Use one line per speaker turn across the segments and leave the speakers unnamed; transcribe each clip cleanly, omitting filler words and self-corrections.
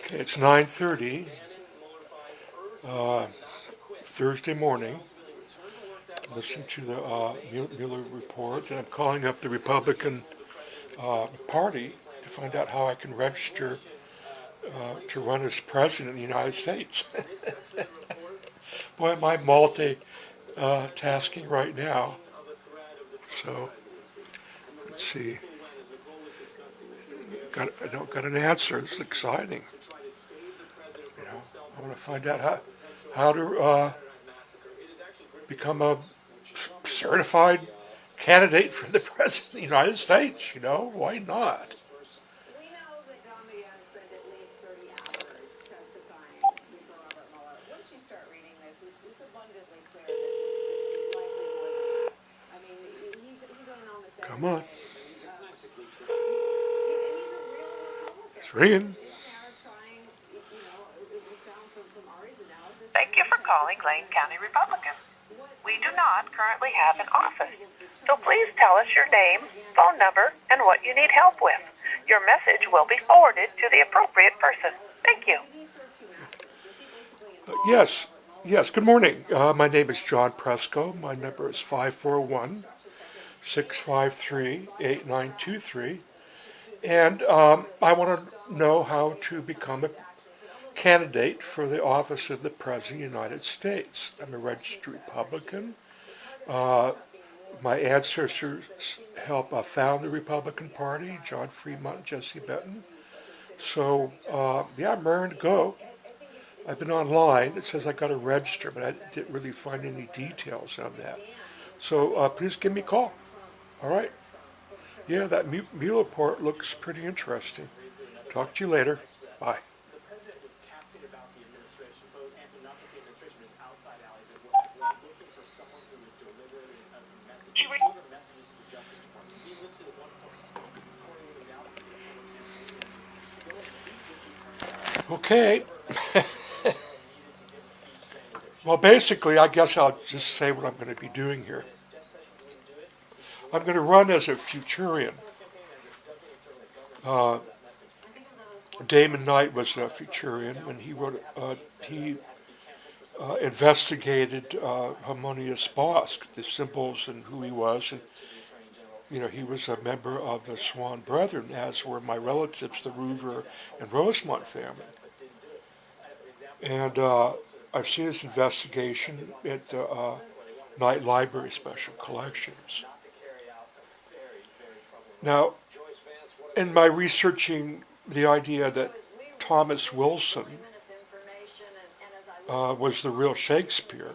Okay, it's 9:30, Thursday morning. Listen to the Mueller report, and I'm calling up the Republican Party to find out how I can register to run as president of the United States. Boy, am I multi-tasking right now. So, let's see. I don't got an answer. It's exciting. I want to find out how to become a certified candidate for the president of the United States. Why not?
We know that Gambia has spent at least 30 hours testifying before Robert Mueller. Once you start reading this, it's abundantly clear that it's likely more than that. I mean, he's on almost every
Come on.
and he's a real Republican.
It's ringing.
Thank you for calling Lane County Republican. We do not currently have an office, so please tell us your name, phone number, and what you need help with. Your message will be forwarded to the appropriate person. Thank you.
Yes. Good morning. My name is John Presco. My number is 541-653-8923. And I want to know how to become a candidate for the office of the President of the United States. I'm a registered Republican. My ancestors helped found the Republican Party, John Fremont and Jesse Benton. So, I'm raring to go. I've been online. It says I got to register, but I didn't really find any details on that. So, please give me a call. All right? Yeah, that Mueller report looks pretty interesting. Talk to you later. Bye. Okay. Well, basically, I guess I'll just say what I'm going to be doing here. I'm going to run as a Futurian. Damon Knight was a Futurian, and he wrote. He investigated Harmonious Bosk, the symbols and who he was, and he was a member of the Swan Brethren, as were my relatives, the Roover and Rosemont family. And I've seen this investigation at the Knight Library Special Collections. Now, in my researching the idea that Thomas Wilson was the real Shakespeare,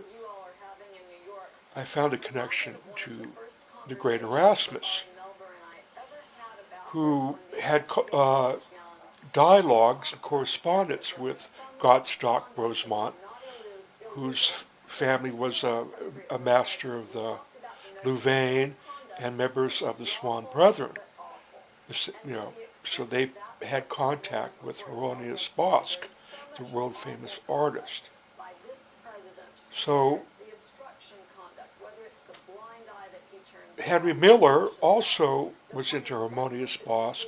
I found a connection to the great Erasmus, who had dialogues and correspondence with Gottstock Rosemont, whose family was a master of the Louvain and members of the Swan Brethren. So they had contact with Harmonious Bosk, the world-famous artist. So Henry Miller also was into Harmonious Bosk,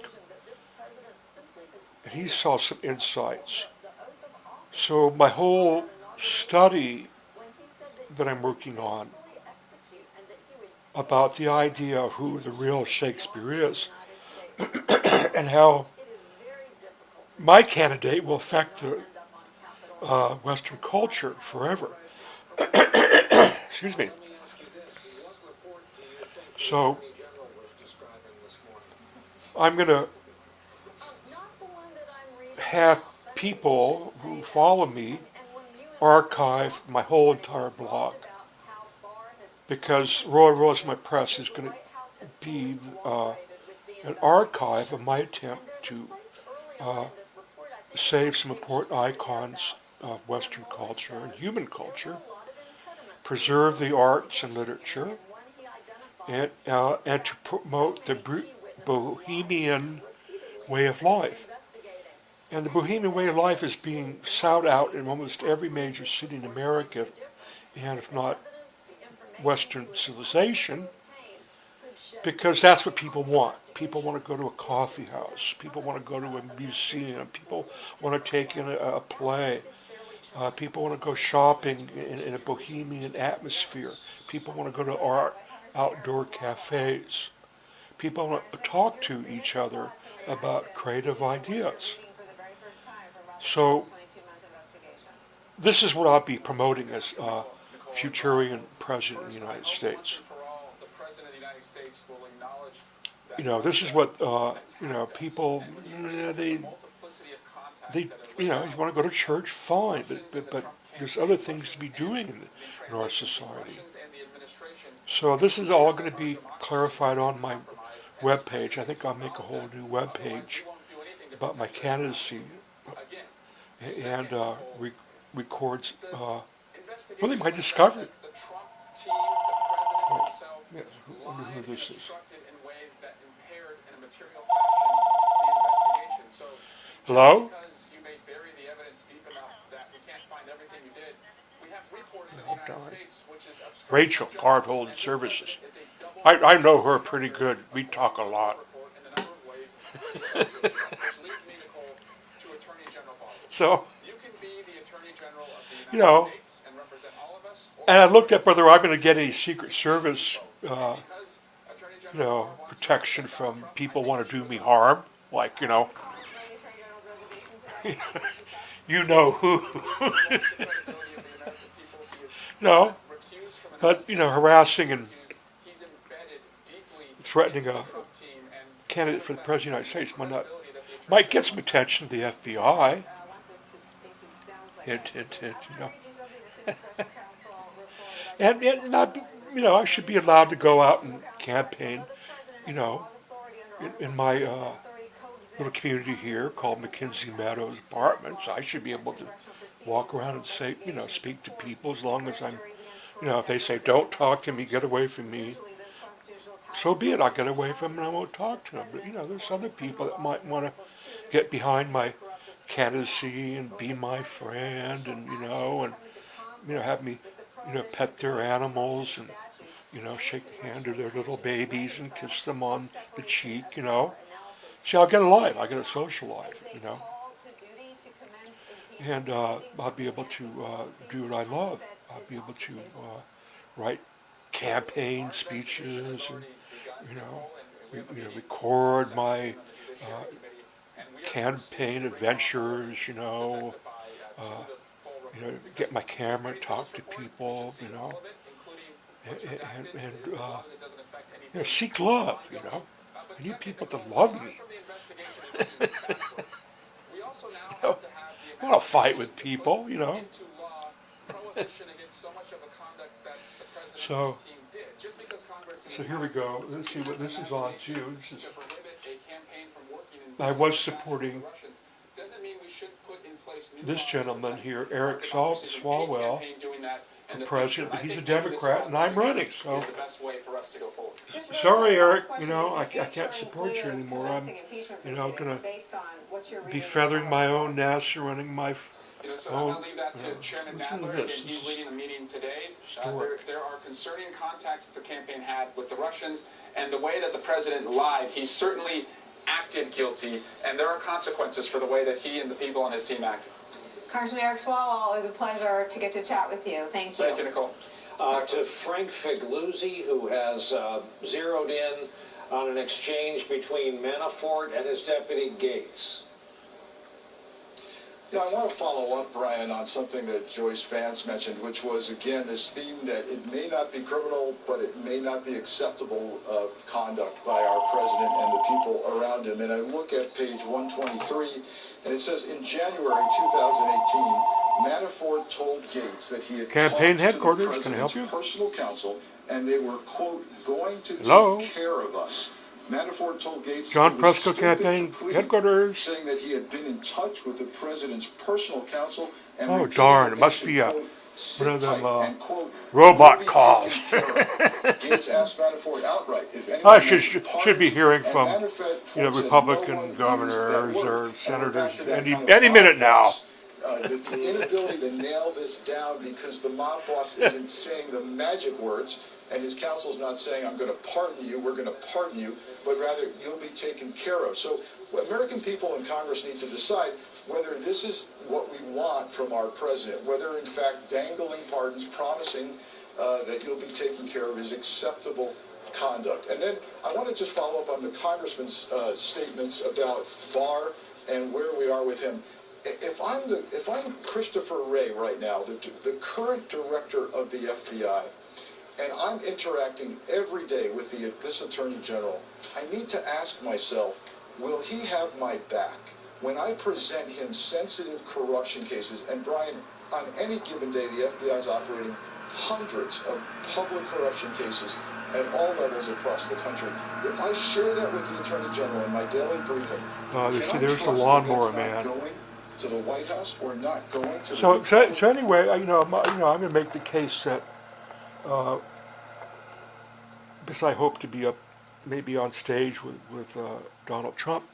and he saw some insights. So my whole study that I'm working on about the idea of who the real Shakespeare is and how my candidate will affect the Western culture forever. Excuse me. So I'm going to have people who follow me archive my whole entire blog, because Roy Rosemont Press is going to be an archive of my attempt to save some important icons of Western culture and human culture, preserve the arts and literature, and to promote the Bohemian way of life. And the Bohemian way of life is being sought out in almost every major city in America, and if not Western civilization. because that's what people want. People want to go to a coffee house. People want to go to a museum. People want to take in a play. People want to go shopping in a bohemian atmosphere. People want to go to art, outdoor cafes. People want to talk to each other about creative ideas. So this is what I'll be promoting as Futurian President of the United States. You know, this is what people they you want to go to church, fine, but there's other things to be doing in our society. So this is all going to be clarified on my webpage. I think I'll make a whole new webpage about my candidacy and records really my discovery. I wonder who this is. Hello? Oh, darn. Rachel, Card Holding Services. I know her pretty good. We talk a lot. So, and I looked at whether I'm going to get any Secret Service, protection from people who want to do me harm. Like, you know who. No, but, harassing and threatening a candidate for the President of the United States might get some attention to the FBI. Hint, hint, hint, and I should be allowed to go out and campaign, in my little community here called McKinsey Meadows Apartments. I should be able to walk around and say, speak to people as long as I'm, if they say, don't talk to me, get away from me, so be it. I'll get away from them and I won't talk to them. But, there's other people that might want to get behind my candidacy and be my friend and, have me, pet their animals and, shake the hand of their little babies and kiss them on the cheek, See, I'll get a life. I'll get a social life, And I'll be able to do what I love. I'll be able to write campaign speeches and, record my campaign adventures, get my camera, talk to people, and seek love, I need people to love me. I want to fight with people, So here we go. Let's see what this is on too. I was supporting this gentleman here, Eric Swalwell, for president, but he's a Democrat and I'm running. So sorry, Eric. I can't support you anymore. I'm, going to be feathering my own nest, running my
So I'm going to leave that to Chairman Nadler. Again, he's leading the meeting today. There are concerning contacts that the campaign had with the Russians, and the way that the president lied, he certainly acted guilty, and there are consequences for the way that he and the people on his team acted.
Congressman Eric Swalwell, it was a pleasure to get to chat with you. Thank you.
Thank you, Nicole.
To Frank Figluzzi, who has zeroed in on an exchange between Manafort and his deputy Gates.
Yeah, I want to follow up, Brian, on something that Joyce Vance mentioned, which was, again, this theme that it may not be criminal, but it may not be acceptable conduct by our president and the people around him. And I look at page 123, and it says, in January 2018, Manafort told Gates that he had
Campaign
talked
headquarters,
to the
can I help you?
president's personal counsel, and they were, quote, going to
Hello?
take care of us. Manafort told Gates
John
it was
Prescott
stupid
Campaign
to plead,
headquarters.
saying that he had been in touch with the president's personal counsel and
Oh, darn, it must
should,
be
quote,
one of them
and, quote,
robot
"will be
calls.
taken care of." Gates asked Manafort outright if anyone
I
mentioned
should be
pardons,
hearing
and
from
Manafort said no
Republican
one used
governors
that word.
or
And we're
senators
back to that
any
kind of
minute
mob
now.
boss, the inability to nail this down because the mob boss isn't saying the magic words. and his counsel's not saying, I'm going to pardon you, we're going to pardon you, but rather you'll be taken care of. So American people in Congress need to decide whether this is what we want from our president, whether in fact dangling pardons, promising that you'll be taken care of is acceptable conduct. And then I want to just follow up on the congressman's statements about Barr and where we are with him. If I'm Christopher Wray right now, the current director of the FBI, and I'm interacting every day with this Attorney General, I need to ask myself, will he have my back when I present him sensitive corruption cases? And Brian, on any given day, the FBI is operating hundreds of public corruption cases at all levels across the country. If I share that with the Attorney General in my daily briefing,
you see, there's the
trust that
lawnmower
he's
man.
not going to the White House or not going to
So anyway, I'm going to make the case that because I hope to be up, maybe on stage with Donald Trump,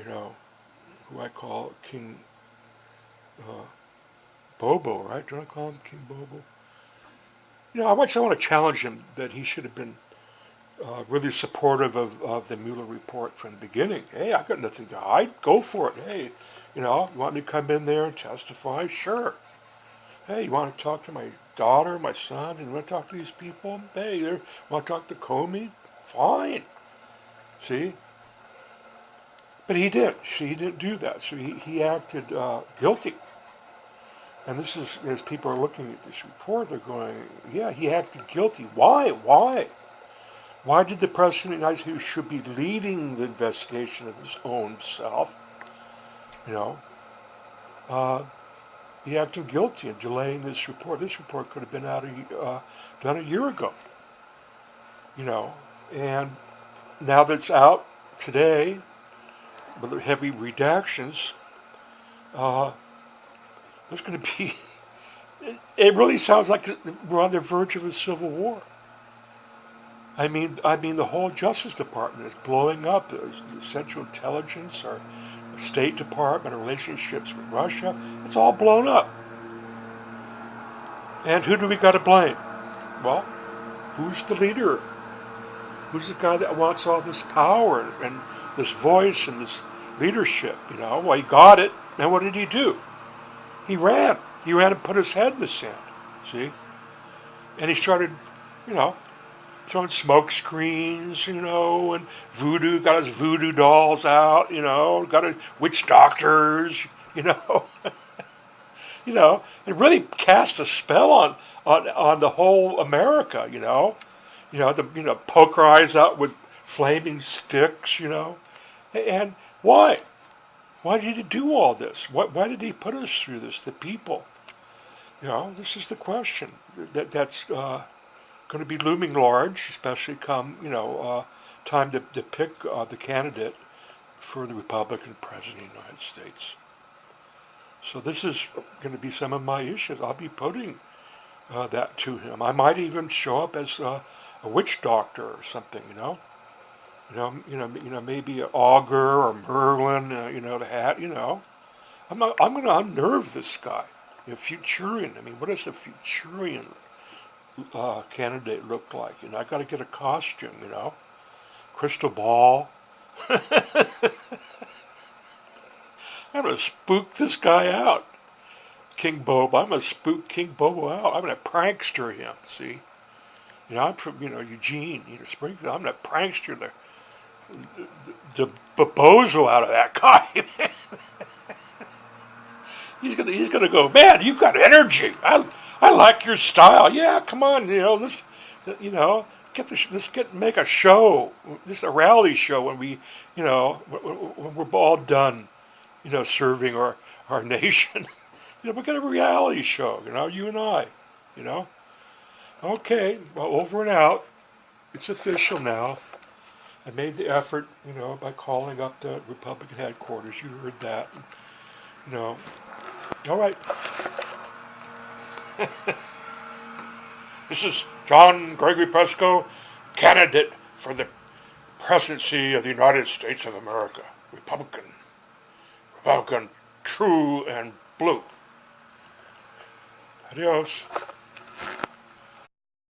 who I call King Bobo, right? Don't I call him King Bobo? I want to challenge him that he should have been really supportive of the Mueller report from the beginning. Hey, I've got nothing to hide. Go for it. Hey, you want me to come in there and testify? Sure. Hey, you want to talk to my daughter, my sons, and you want to talk to these people? Hey, you want to talk to Comey? Fine. See? But he did. See, he didn't do that. So he acted guilty. And this is, as people are looking at this report, they're going, yeah, he acted guilty. Why? Why did the President of the United States, who should be leading the investigation of his own self, be acting guilty and delaying this report? This report could have been done a year ago. And now that it's out today, with the heavy redactions, there's going to be, it really sounds like we're on the verge of a civil war. I mean, the whole Justice Department is blowing up. The Central Intelligence, our State Department, our relationships with Russia, it's all blown up. And who do we got to blame? Well, who's the leader? Who's the guy that wants all this power and this voice and this leadership? Well, he got it, and what did he do? He ran. He ran and put his head in the sand. See? And he started, throwing smoke screens, and voodoo, got his voodoo dolls out, got his witch doctors, it really cast a spell on the whole America, the poker eyes out with flaming sticks, and why? Why did he do all this? Why did he put us through this, the people? This is the question that's going to be looming large, especially come, time to pick the candidate for the Republican President of the United States. So this is going to be some of my issues. I'll be putting that to him. I might even show up as a witch doctor or something, maybe an augur or Merlin, the hat, I'm going to unnerve this guy. Futurian. What does a Futurian candidate look like? I got to get a costume, crystal ball. I'm going to spook this guy out. King Bobo. I'm going to spook King Bobo out. I'm going to prankster him, see? I'm from, Eugene, Springfield. I'm going to prankster the bobozo out of that guy. He's gonna go, man, you've got energy. I like your style. Yeah, come on, let's make a show. This is a reality show when we, when we're all done, serving our nation. We're gonna have a reality show, you and I, Okay, well, over and out. It's official now. I made the effort, by calling up the Republican headquarters. You heard that. All right. This is John Gregory Presco, candidate for the presidency of the United States of America. Republican, true and blue. Adios.